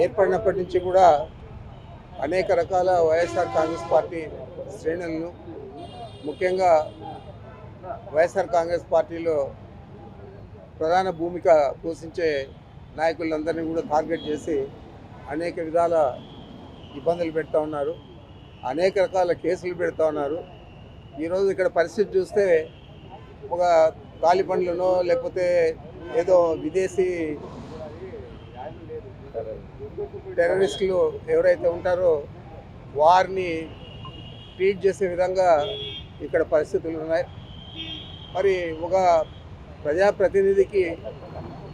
ఏర్పడినప్పటి నుంచి కూడా అనేక రకాల వైఎస్ఆర్ కాంగ్రెస్ పార్టీ శ్రేణులను, ముఖ్యంగా వైఎస్ఆర్ కాంగ్రెస్ పార్టీలో ప్రధాన భూమిక పోషించే నాయకులందరినీ కూడా టార్గెట్ చేసి అనేక విధాల ఇబ్బందులు పెడతా ఉన్నారు, అనేక రకాల కేసులు పెడతా ఉన్నారు. ఈరోజు ఇక్కడ పరిస్థితి చూస్తే ఒక తాలిబన్లనో లేకపోతే ఏదో విదేశీ టెర్రరిస్టులు ఎవరైతే ఉంటారో వారిని ట్రీట్ చేసే విధంగా ఇక్కడ పరిస్థితులు ఉన్నాయి. మరి ఒక ప్రజాప్రతినిధికి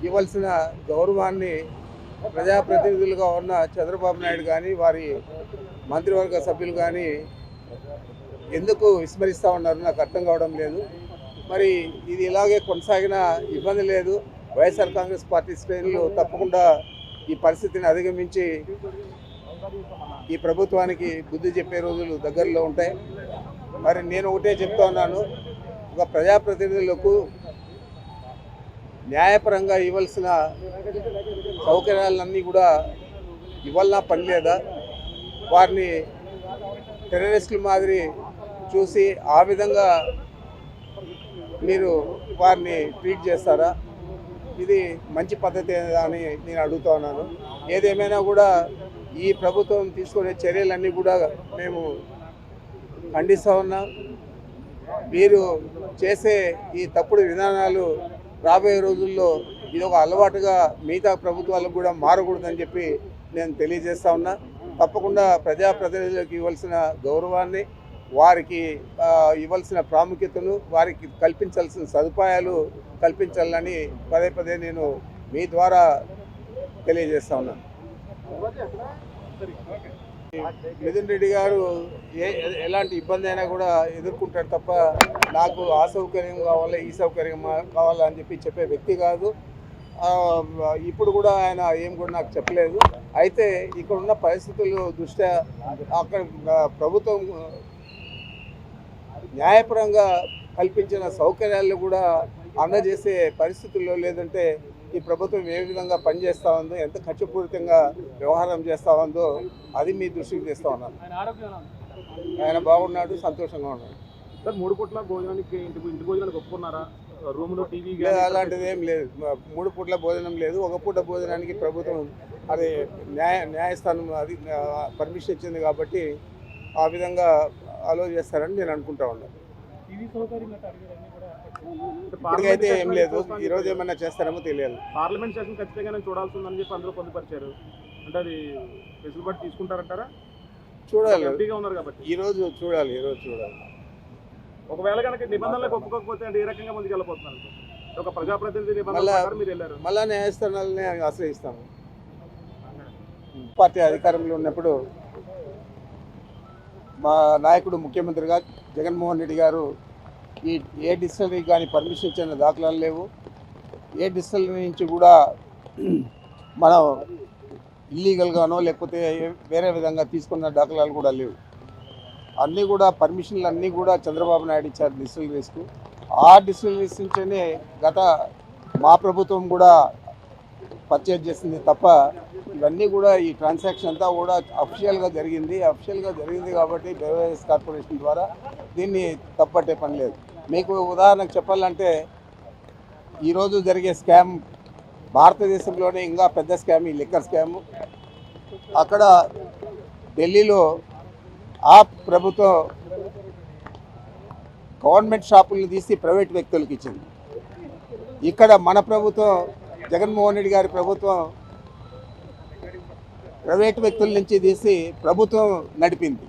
ఇవ్వాల్సిన గౌరవాన్ని ప్రజాప్రతినిధులుగా ఉన్న చంద్రబాబు నాయుడు కానీ వారి మంత్రివర్గ సభ్యులు కానీ ఎందుకు విస్మరిస్తూ ఉన్నారు నాకు అర్థం కావడం లేదు. మరి ఇది ఇలాగే కొనసాగిన ఇబ్బంది లేదు. వైఎస్ఆర్ కాంగ్రెస్ పార్టీ శ్రేణులు తప్పకుండా ఈ పరిస్థితిని అధిగమించి ఈ ప్రభుత్వానికి బుద్ధి చెప్పే రోజులు దగ్గరలో ఉంటాయి. మరి నేను ఒకటే చెప్తా ఉన్నాను, ఒక ప్రజాప్రతినిధులకు న్యాయపరంగా ఇవ్వాల్సిన సౌకర్యాలన్నీ కూడా ఇవ్వాలన్నా పని లేదా? వారిని టెర్రరిస్టుల మాదిరి చూసి ఆ విధంగా మీరు వారిని ట్రీట్ చేస్తారా? ఇది మంచి పద్ధతి అని నేను అడుగుతా ఉన్నాను. ఏదేమైనా కూడా ఈ ప్రభుత్వం తీసుకునే చర్యలన్నీ కూడా మేము ఖండిస్తూ ఉన్నాం. మీరు చేసే ఈ తప్పుడు విధానాలు రాబోయే రోజుల్లో ఇది ఒక అలవాటుగా మిగతా ప్రభుత్వాలకు కూడా మారకూడదని చెప్పి నేను తెలియజేస్తా ఉన్నా. తప్పకుండా ప్రజాప్రతినిధులకు ఇవ్వాల్సిన గౌరవాన్ని, వారికి ఇవ్వాల్సిన ప్రాముఖ్యతను, వారికి కల్పించాల్సిన సదుపాయాలు కల్పించాలని పదే పదే నేను మీ ద్వారా తెలియజేస్తా ఉన్నాను. మిథున్ రెడ్డి గారు ఎలాంటి ఇబ్బంది అయినా కూడా ఎదుర్కొంటాడు తప్ప నాకు ఆ సౌకర్యం కావాలా ఈ సౌకర్యం కావాలా అని చెప్పే వ్యక్తి కాదు. ఇప్పుడు కూడా ఆయన ఏం కూడా నాకు చెప్పలేదు. అయితే ఇక్కడ ఉన్న పరిస్థితుల దృష్ట్యా అక్కడ ప్రభుత్వం న్యాయపరంగా కల్పించిన సౌకర్యాలను కూడా అందజేసే పరిస్థితుల్లో లేదంటే ఈ ప్రభుత్వం ఏ విధంగా పనిచేస్తూ ఉందో, ఎంత ఖర్చుపూరితంగా వ్యవహారం చేస్తూ ఉందో అది మీ దృష్టికి తెస్తూ ఉన్నాను. ఆయన బాగున్నాడు, సంతోషంగా ఉన్నాడు. సార్ 3 పూట్ల భోజనానికి ఇంటి భోజనానికి ఒప్పుకున్నారా? రూమ్లో టీవీ అలాంటిది ఏం లేదు. 3 పూట్ల భోజనం లేదు. ఒక పూట భోజనానికి ప్రభుత్వం అది న్యాయస్థానం అది పర్మిషన్ ఇచ్చింది కాబట్టి ఆ విధంగా అలో చేస్తారని నేను అనుకుంటా ఉన్నాను. ఇప్పటికైతే ఏం లేదు. ఈరోజు ఏమన్నా చేస్తారేమో తెలియాలి. పార్లమెంట్ సెషన్ ఖచ్చితంగా చూడాల్సి ఉందని చెప్పి అందరూ పొందుపరిచారు. అంటే అది వెసులుబాటు తీసుకుంటారంటారా? చూడాలి, ఉన్నారు కాబట్టి ఈరోజు చూడాలి. ఒకవేళ కనుక నిబంధనలకు ఒప్పుకోకపోతే అంటే ఏ రకంగా ముందుకు వెళ్ళిపోతున్నారు? ఒక ప్రజాప్రతినిధి నిబంధనలు మీరు వెళ్ళారు, మళ్ళా న్యాయస్థానాలని ఆశ్రయిస్తాము. పార్టీ అధికారంలో ఉన్నప్పుడు మా నాయకుడు ముఖ్యమంత్రిగా జగన్మోహన్ రెడ్డి గారు ఏ డిస్టిలరీకి కానీ పర్మిషన్ ఇచ్చిన దాఖలాలు లేవు. ఏ డిస్టిలరీ నుంచి కూడా మనం ఇల్లీగల్గానో లేకపోతే వేరే విధంగా తీసుకున్న దాఖలాలు కూడా లేవు. అన్నీ కూడా పర్మిషన్లు అన్నీ కూడా చంద్రబాబు నాయుడు ఇచ్చారు డిస్టిలరీస్కు. ఆ డిస్టిలరీస్ నుంచే గత మా ప్రభుత్వం కూడా పర్చేజ్ చేసింది తప్ప ఇవన్నీ కూడా ఈ ట్రాన్సాక్షన్ అంతా కూడా అఫిషియల్గా జరిగింది కాబట్టి బెవరేజెస్ కార్పొరేషన్ ద్వారా దీన్ని తప్పట్టే పని లేదు. మీకు ఉదాహరణకు చెప్పాలంటే ఈరోజు జరిగే స్కామ్ భారతదేశంలోనే ఇంకా పెద్ద స్కామ్ ఈ లిక్కర్ స్కాము. అక్కడ ఢిల్లీలో ఆ ప్రభుత్వం గవర్నమెంట్ షాపులను తీసి ప్రైవేట్ వ్యక్తులకు ఇచ్చింది. ఇక్కడ మన ప్రభుత్వం జగన్మోహన్ రెడ్డి గారి ప్రభుత్వం ప్రైవేట్ వ్యక్తుల నుంచి తీసి ప్రభుత్వం నడిపింది.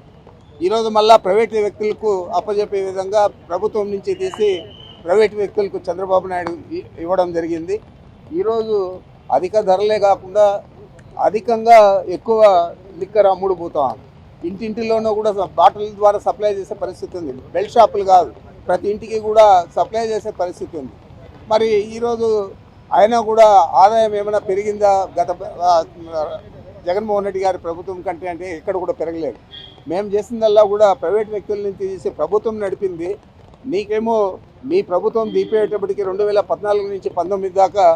ఈరోజు మళ్ళా ప్రైవేట్ వ్యక్తులకు అప్పచెప్పే విధంగా ప్రభుత్వం నుంచి తీసి ప్రైవేట్ వ్యక్తులకు చంద్రబాబు నాయుడు ఇవ్వడం జరిగింది. ఈరోజు అధిక ధరలే కాకుండా అధికంగా ఎక్కువ లిక్కర్ అమ్ముడు పోతాం. ఇంటింటిలోనూ కూడా బాటిల్ ద్వారా సప్లై చేసే పరిస్థితి ఉంది. బెల్ట్ షాపులు కాదు, ప్రతి ఇంటికి కూడా సప్లై చేసే పరిస్థితి ఉంది. మరి ఈరోజు అయినా కూడా ఆదాయం ఏమైనా పెరిగిందా గత జగన్మోహన్ రెడ్డి గారి ప్రభుత్వం కంటే అంటే ఎక్కడ కూడా పెరగలేదు. మేము చేసిందల్లా కూడా ప్రైవేట్ వ్యక్తుల నుంచి తీసి ప్రభుత్వం నడిపింది. నీకేమో మీ ప్రభుత్వం దీపేటప్పటికి 2014 నుంచి 19 దాకా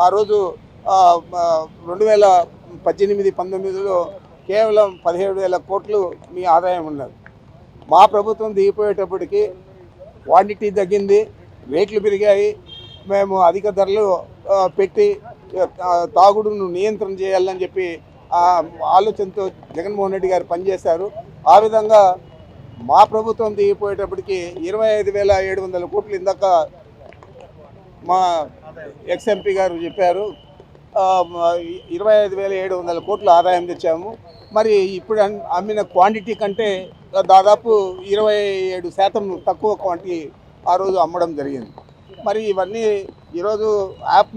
ఆ రోజు 2018-19లో కేవలం 17,000 కోట్లు మీ ఆదాయం ఉన్నది. మా ప్రభుత్వం దిగిపోయేటప్పటికి క్వాంటిటీ తగ్గింది, రేట్లు పెరిగాయి. మేము అధిక ధరలు పెట్టి తాగుడును నియంత్రణ చేయాలని చెప్పి ఆలోచనతో జగన్మోహన్ రెడ్డి గారు పనిచేశారు. ఆ విధంగా మా ప్రభుత్వం దిగిపోయేటప్పటికి 25,700 కోట్లు ఇందాక మా ఎక్స్ఎంపీ గారు చెప్పారు. 25,700 కోట్ల ఆదాయం తెచ్చాము. మరి ఇప్పుడు అమ్మిన క్వాంటిటీ కంటే దాదాపు 27% తక్కువ క్వాంటిటీ ఆ రోజు అమ్మడం జరిగింది. మరి ఇవన్నీ ఈరోజు యాప్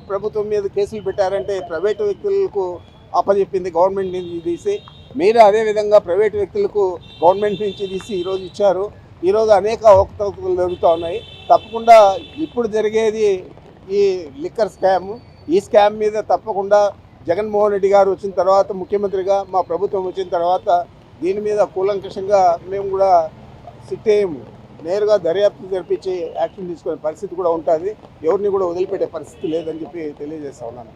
ప్రభుత్వం మీద కేసులు పెట్టారంటే ప్రైవేటు వ్యక్తులకు అప్పచెప్పింది గవర్నమెంట్ నుంచి తీసి, మీరు అదేవిధంగా ప్రైవేటు వ్యక్తులకు గవర్నమెంట్ నుంచి తీసి ఈరోజు ఇచ్చారు. ఈరోజు అనేక అవకతవకలు జరుగుతూ ఉన్నాయి. తప్పకుండా ఇప్పుడు జరిగేది ఈ లిక్కర్ స్కామ్. ఈ స్కామ్ మీద తప్పకుండా జగన్మోహన్ రెడ్డి గారు వచ్చిన తర్వాత, ముఖ్యమంత్రిగా మా ప్రభుత్వం వచ్చిన తర్వాత దీని మీద కూలంకషంగా మేము కూడా సిట్ అయ్యాము. నేరుగా దర్యాప్తు జరిపించి యాక్షన్ తీసుకునే పరిస్థితి కూడా ఉంటుంది. ఎవరిని కూడా వదిలిపెట్టే పరిస్థితి లేదని చెప్పి తెలియజేస్తా ఉన్నాను.